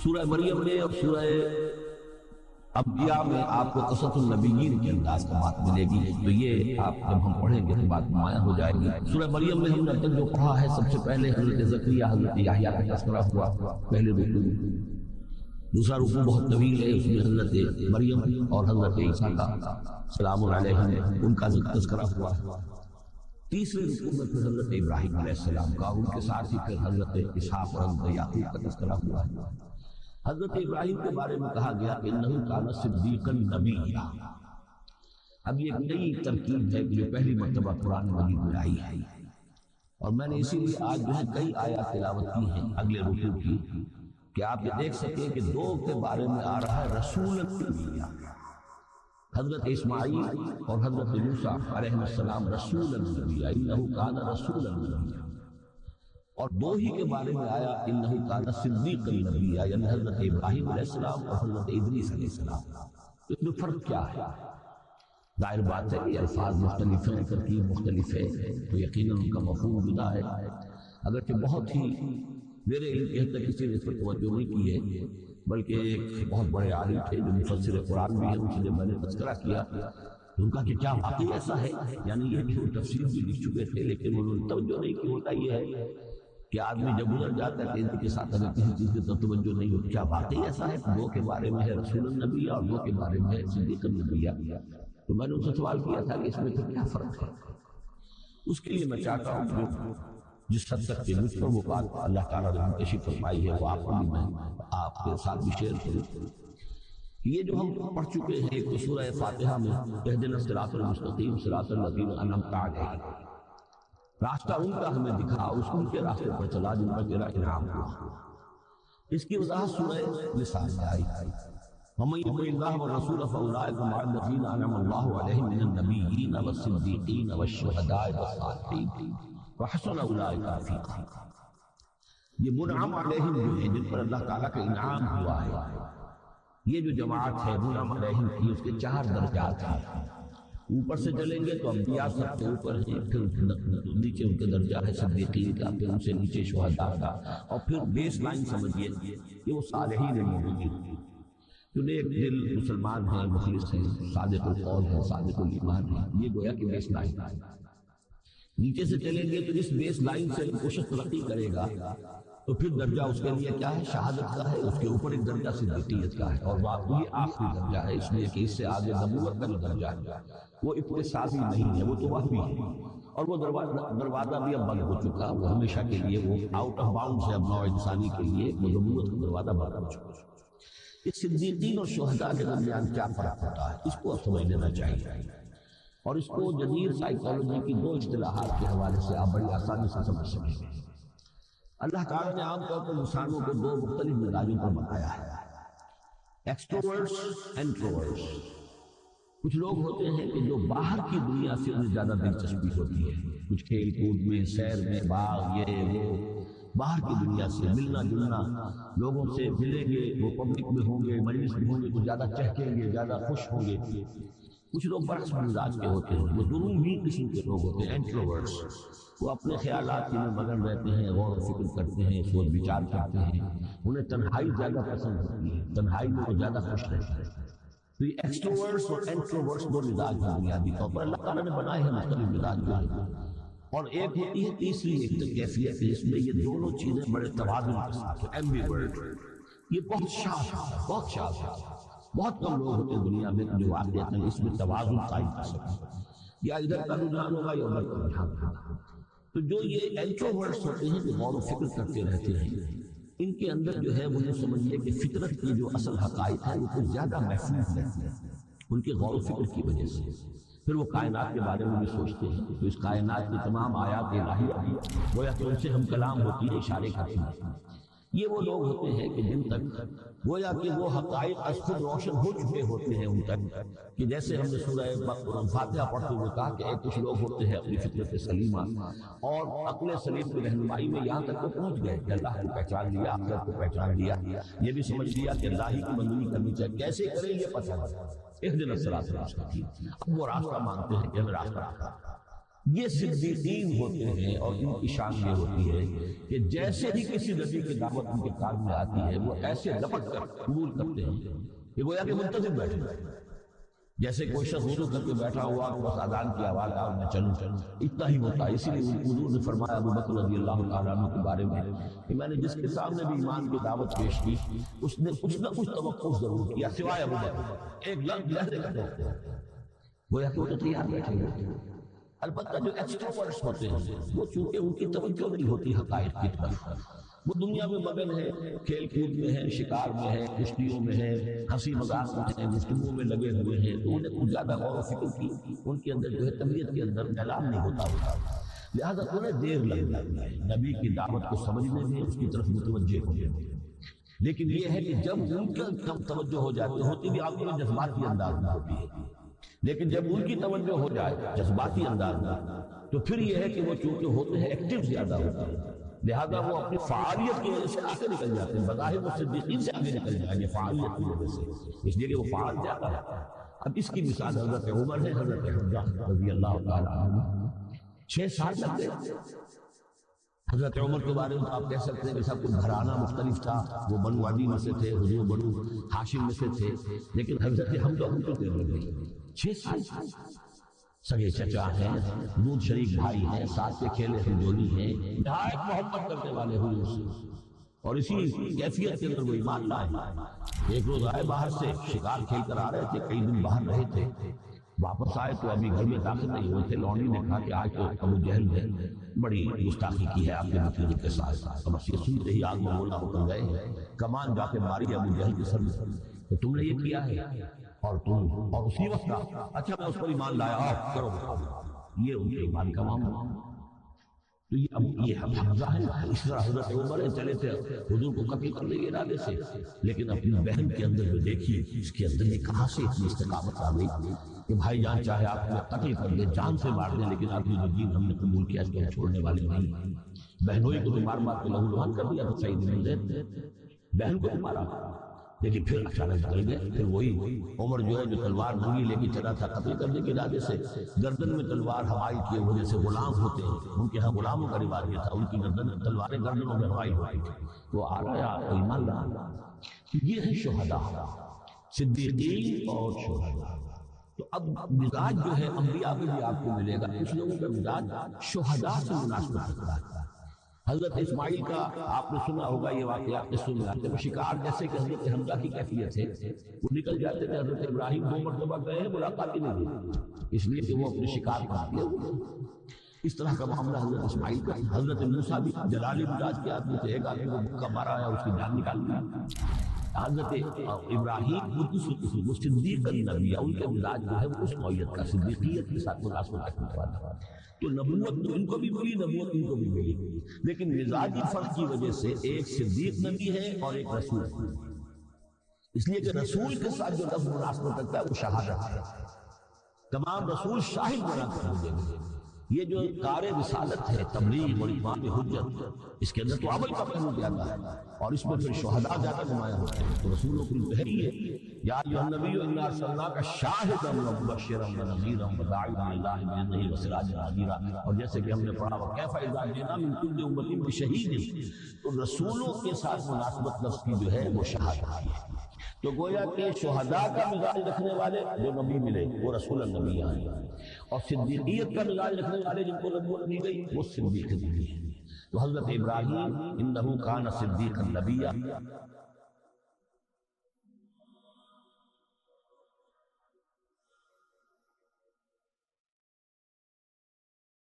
سورہ مریم میں اور سورہ انبیاء میں آپ کو قصص النبیین کے انداز کا بات ملے گی، تو یہ آپ جب ہم پڑھیں گے تو بات نمایاں ہو جائے گی۔ سورہ مریم میں ہم نے اب تک جو پڑھا ہے، سب سے پہلے حضرت زکریا حضرت یحییٰ کا تذکرہ ہوا، پہلے رکوع۔ دوسرا رکوع بہت طویل ہے، اس میں حضرت مریم اور حضرت عیسیٰ کا سلام علیہم ان کا تذکرہ ہوا۔ تیسرے رکوع میں پھر حضرت ابراہیم علیہ السلام کا، ان کے ساتھ ہی پھر حضرت اسحاق اور حضرت یعقوب کا تذکرہ ہوا ہے۔ حضرت ابراہیم کے بارے میں کہا گیا کہ انہ کان صدیقا نبیّا۔ اب یہ ایک نئی ترکیب ہے جو پہلی مرتبہ قرآن مجید میں آئی ہے، اور میں نے اسی لیے آج جو ہے کئی آیات تلاوت کی ہیں اگلے رکوع کی، کہ آپ یہ دیکھ سکیں کہ دو کے بارے میں آ رہا ہے رسول نبیّا۔ حضرت اسماعیل اور حضرت موسیٰ علیہ السلام رسول نبیّا، انہ کان رسول نبیّا، اور دو ہی کے بارے میں آیا انہ کان صدیقا نبیّا، یعنی حضرت ابراہیم علیہ السلام اور حضرت ادریس علیہ السلام۔ اس میں فرق کیا ہے؟ ظاہر بات ہے کہ الفاظ مختلف ہیں، ترکیب مختلف ہے، تو یقیناً ان کا مفہوم جدا ہے۔ اگرچہ بہت ہی میرے علم کے حد تک کسی نے اس پر توجہ نہیں کی ہے، بلکہ ایک بہت بڑے عالم تھے جو مفسر قرآن بھی ہیں، ان سے میں نے تذکرہ کیا، ان کا کہ کیا واقعی ایسا ہے؟ یعنی یہ کہ وہ تفسیر بھی لکھ چکے تھے، لیکن انہوں نے توجہ نہیں کی۔ ہوتا یہ ہے کہ آدمی جب گزر جاتا ہے کہ ان کے ساتھ اگر کسی چیز کی توجہ نہیں ہوتی، کیا واقعی ایسا ہے؟ دو کے بارے میں ہے رسول النبی اور دو کے بارے میں ہے صدیق النبی۔ تو میں نے ان سے سوال کیا تھا کہ اس میں پھر کیا فرق ہے؟ اس کے لیے میں چاہتا ہوں کہ جس حد تک کہ مجھ پر وہ بات اللہ تعالیٰ نے منتشر فرمائی ہے وہ آپ کو بھی میں آپ کے ساتھ بھی شیئر کروں۔ یہ جو ہم پڑھ چکے ہیں، ایک تو سورہ فاتحہ میں اہدنا الصراط المستقیم صراط الذین انعمت علیہم، راستہ ان کا ہمیں دکھا، اس ان کے راستے پر چلا جن پر تیرا انعام ہوا۔ اس کی وضاحت سورہ نساء میں آئی، وَمَن يُطِعِ اللَّهَ وَالرَّسُولَ فَأُولَٰئِكَ مَعَ الَّذِينَ أَنْعَمَ اللَّهُ عَلَيْهِم مِّنَ النَّبِيِّينَ وَالصِّدِّيقِينَ وَالشُّهَدَاءِ وَالصَّالِحِينَ وَحَسُنَ أُولَٰئِكَ رَفِيقًا۔ یہ منعم علیہم جو ہیں، جن پر اللہ تعالیٰ کا انعام ہوا ہے، یہ جو جماعت ہے منعم علیہم کی، اس کے 4 درجات ہیں۔ اوپر سے چلیں گے تو انبیاء سب سے اوپر ہیں، پھر نیچے ان کے درجہ ہے صدیقین کا، پھر ان سے نیچے شہداء کا، اور پھر بیس لائن سمجھیے کہ وہ صالحین مومنین، جو نیک دل مسلمان ہیں، مخلص ہیں، صادق القول ہیں، صادق الایمان ہیں، یہ گویا کہ بیس لائن ہے۔ نیچے سے چلیں گے تو اس بیس لائن سے کوئی شخص ترقی کرے گا تو پھر درجہ اس کے لیے کیا ہے؟ شہادت کا ہے، اس کے اوپر ایک درجہ صدیقیت کا ہے، اور واقعی آخری درجہ ہے، اس لیے کہ اس سے آگے نبوت کا جو درجہ ہے وہ اقتصادی نہیں ہے، وہ تو وحی ہے، اور وہ دروازہ بھی اب بند ہو چکا، وہ ہمیشہ کے لیے وہ آؤٹ آف باؤنڈ ہے اب نوع انسانی کے لیے، وہ نبوت کا دروازہ بند ہو چکا۔ اس صدیقین اور شہداء کے درمیان کیا فرق ہوتا ہے، اس کو اب سمجھ لینا چاہیے، اور اس کو جدید سائیکالوجی کی 2 اصطلاحات کے حوالے سے آپ بڑی آسانی سے سمجھ سکیں گے۔ اللہ تعالیٰ نے عام طور پر انسانوں کو 2 مختلف مزاجوں پر بنایا ہے، ایکسٹروورٹس، انٹروورٹس۔ کچھ لوگ ہوتے ہیں کہ جو باہر کی دنیا سے انہیں زیادہ دلچسپی ہوتی ہے، کچھ کھیل کود میں، سیر میں، باغ، یہ وہ، باہر کی دنیا سے ملنا جلنا، لوگوں سے ملیں گے، وہ پبلک میں ہوں گے، مجلس میں ہوں گے تو زیادہ چہکیں گے، زیادہ خوش ہوں گے۔ کچھ لوگ برعکس مزاج کے ہوتے ہیں، وہ دونوں ہی قسم کے لوگ ہوتے ہیں، انٹروورٹس۔ وہ اپنے خیالات میں مگن رہتے ہیں، غور و فکر کرتے ہیں، سوچ بچار کرتے ہیں، انہیں تنہائی زیادہ پسند ہوتی ہے، تنہائی میں وہ زیادہ خوش رہتے ہیں۔ تو یہ ایکسٹروورٹس اور انٹروورٹس 2 مزاج ہیں بنیادی طور پر، اللہ تعالیٰ نے بنائے ہیں مختلف مزاج جو ہیں، اور ایک ہوتی ہے تیسری ایک کیفیت، جس میں یہ دونوں چیزیں بڑے توازن کے ساتھ ہیں، ایمبیورٹ۔ یہ بہت شاذ ہے، بہت شاذ ہے، بہت کم لوگ ہوتے ہیں دنیا میں جو واقعتاً اس میں توازن قائم کر سکتے، یا ادھر کا رجحان ہوگا یا ادھر کا رجحان ہوگا۔ تو جو یہ انٹروورٹس ہوتے ہیں، جو غور و فکر کرتے رہتے ہیں، ان کے اندر جو ہے وہ یہ سمجھیے کہ فطرت کی جو اصل حقائق ہیں وہ کچھ زیادہ محفوظ رہتی ہیں ان کے غور و فکر کی وجہ سے۔ پھر وہ کائنات کے بارے میں بھی سوچتے ہیں، تو اس کائنات کی تمام آیات الہیہ گویا کہ ان سے ہم کلام ہوتی ہے، اشارے کرتی ہیں۔ یہ وہ لوگ ہوتے ہیں کہ جن تک گویا کہ وہ حقائق از خود روشن ہو چکے ہوتے ہیں ان تک، کہ جیسے ہم نے سورہ فاتحہ پڑھتے ہوئے کہا کہ کچھ لوگ ہوتے ہیں اپنی فطرت سلیمہ اور عقل سلیم کی رہنمائی میں یہاں تک وہ پہنچ گئے کہ اللہ کو پہچان لیا، آخرت کو پہچان لیا، یہ بھی سمجھ لیا کہ اللہ ہی کی بندگی کرنی چاہیے، کیسے کریں یہ پتہ ہے، اہدنا الصراط المستقیم۔ اب وہ راستہ مانگتے ہیں کہ ہمیں راستہ یہ صدیقین ہوتے ہیں اور ان کی شان یہ ہوتی ہے کہ جیسے ہی کسی نبی کی دعوت ان کے کان میں آتی ہے وہ ایسے لپٹ کر قبول کرتے ہیں کہ گویا کہ منتظر بیٹھے جیسے کوئی شخص وضو کر کے بیٹھا ہوا بس اذان کی آواز آ میں چلوں اتنا ہی ہوتا ہے۔ اسی لیے حضور نے فرمایا ابو بکر رضی اللہ تعالیٰ عنہ کے بارے میں کہ میں نے جس کے سامنے بھی ایمان کی دعوت پیش کی اس نے کچھ نہ کچھ توقف ضرور کیا سوائے ابو بکر، ایک لہجے کا توقف، گویا کہ وہ تو تیار بیٹھے ہوئے۔ البتہ جو ایکسٹروورٹس ہوتے ہیں وہ چونکہ ان کی توجہ نہیں ہوتی حقائق کی طرف، وہ دنیا میں مگن ہے، کھیل کود میں ہے، شکار میں ہے، کشتیوں میں ہے، ہنسی مذاق میں ہے، گفتگو میں لگے ہوئے ہیں، تو انہیں کچھ زیادہ غور و فکر کی ان کے اندر جو ہے طبیعت کے اندر میلان نہیں ہوتا، لہذا انہیں دیر لگ جاتی ہے نبی کی دعوت کو سمجھنے میں، اس کی طرف متوجہ ہونے میں۔ لیکن یہ ہے کہ جب ان کا توجہ ہو جاتی ہوتی بھی آپ کو جذباتی انداز میں ہوتی ہے، لیکن جب ان کی توجہ ہو جائے جذباتی انداز میں تو پھر یہ ہے کہ وہ چونکہ ہوتے ہیں ایکٹیو زیادہ ہوتے ہیں، لہذا وہ اپنی فعالیت کی وجہ سے آگے نکل جاتے ہیں، بظاہر وہ صدیقین سے آگے نکل جائیں گے فعالیت کی وجہ سے، اس لیے کہ وہ فعال زیادہ ہے۔ اب اس کی مثال حضرت عمر ہے، حضرت حمزہ رضی اللہ تعالیٰ عنہ 6 سال لگ گئے۔ حضرت عمر کے بارے میں آپ کہہ سکتے ہیں کہ سب کچھ گھرانہ مختلف تھا، وہ بنو عدی میں سے تھے، حضور بنو ہاشم میں سے تھے، لیکن حضرت حمزہ ہم تو دیر لگ گئی 6 سال، سگے چچا ہیں، دودھ شریک بھائی ہیں، ساتھ کے کھیلے ہمجولی ہیں، نہایت محبت کرنے والے حضور سے، اور اسی کیفیت کے اندر وہ ایمان لائے۔ ایک روز آئے باہر سے، شکار کھیل کر آ رہے تھے، کئی دن باہر رہے تھے، واپس آئے تو ابھی گھر میں داخل نہیں ہوئے تھے، لونڈی نے کہا کہ آج تو ابو جہل نے بڑی گستاخی کی ہے آپ کے بھتیجے کے ساتھ، اب بس یہ سنتے ہی آگ میں بولنا ہو کر گئے، کمان جا کے ماری ابو جہل کے سر میں، تو تم نے یہ کیا ہے اور تم، اور اسی وقت کہا اچھا میں اس پر ایمان لایا، آپ کرو، یہ ان کے ایمان کا معاملہ۔ تو یہ حمزہ ہے، اس طرح حضرت عمر چلے تھے حضور کو قتل کرنے کے ارادے سے، لیکن اپنی بہن کے اندر جو دیکھیے اس کے اندر یہ کہاں سے اتنی استقامت آ گئی کہ بھائی جان چاہے آپ کو قتل کر دیں، جان سے مار دیں، لیکن آپ نے جو دین ہم نے قبول کیا اس کو ہم چھوڑنے والے نہیں۔ بہنوئی کو بھی مار مار کے لہو لہان کر دیا تو سعید بن زید، بہن کو بھی مارا، لیکن پھر اچانک نکل گئے، پھر وہی عمر جو ہے جو تلوار ننگی لے کے چلا تھا قتل کرنے کے ارادے سے، گردن میں تلوار حمائل کی وجہ سے غلام ہوتے ہیں، ان کے ہاں غلاموں کا رواج یہ تھا، ان کی گردن میں تلواریں گردنوں میں حمائل ہوتی تھی، وہ آ رہا ہے ایمان لانا۔ یہ ہے شہداء، صدیقین اور شہداء۔ تو اب مزاج جو ہے انبیاء میں بھی آپ کو ملے گا، کچھ لوگوں کا مزاج شہداء سے مناسبت رکھتا ہے۔ حضرت اسماعیل کا آپ نے سنا ہوگا یہ واقعہ، قصوں میں آتے ہیں، شکار جیسے کہ حضرت حمزہ کی کیفیت ہے، وہ نکل جاتے تھے، حضرت ابراہیم 2 مرتبہ گئے ہیں، ملاقات ہی نہیں ہوئی، اس لیے کہ وہ اپنے شکار کا کیے ہوئے۔ اس طرح کا معاملہ حضرت اسماعیل کا، حضرت موسیٰ بھی جلالی مزاج کے آدمی تھے، ایک آدمی کو بھوکا مارا ہے اس کی جان نکال دی۔ حضرت ابراہیم وہ صدیق النبی، ان کے مزاج جو ہے وہ اس نوعیت کا صدیقیت کے ساتھ مناسبت رکھنے والا، تو نبوت تو ان کو بھی ملی، نبوت ان کو بھی ملی، لیکن مزاجی فرق کی وجہ سے ایک صدیق نبی ہے اور ایک رسول، اس لیے کہ رسول کے ساتھ جو لفظ مناسبت رکھتا ہے وہ شہادت ہے، تمام رسول شاہد بنا کر ملیں گے۔ یہ جو کار رسالت ہے، تبلیغ اور اتمام حجت، اس کے اندر تو عمل کا پہلو زیادہ ہے، اور اس میں پھر شہداء زیادہ نمایاں ہوتے ہیں، تو رسولوں کو ہے ہی ہے، یا ایھا النبی انا ارسلناک شاہدا ومبشرا ونذیرا وداعیا الی اللہ باذنہ وسراجا منیرا، اور جیسے کہ ہم نے پڑھا وکیف اذا جئنا من کل امۃ بشہید، تو رسولوں کے ساتھ مناسبت لفظ کی جو ہے وہ شہادت ہے۔ تو گویا کہ شہداء کا مزاج رکھنے والے جو نبی ملے وہ رسول النبی ہیں، اور صدیقیت کا مزاج رکھنے والے جن کو نبوت دی گئی وہ صدیق نبی ہیں۔ تو حضرت ابراہیم انہ کان صدیقا نبیا،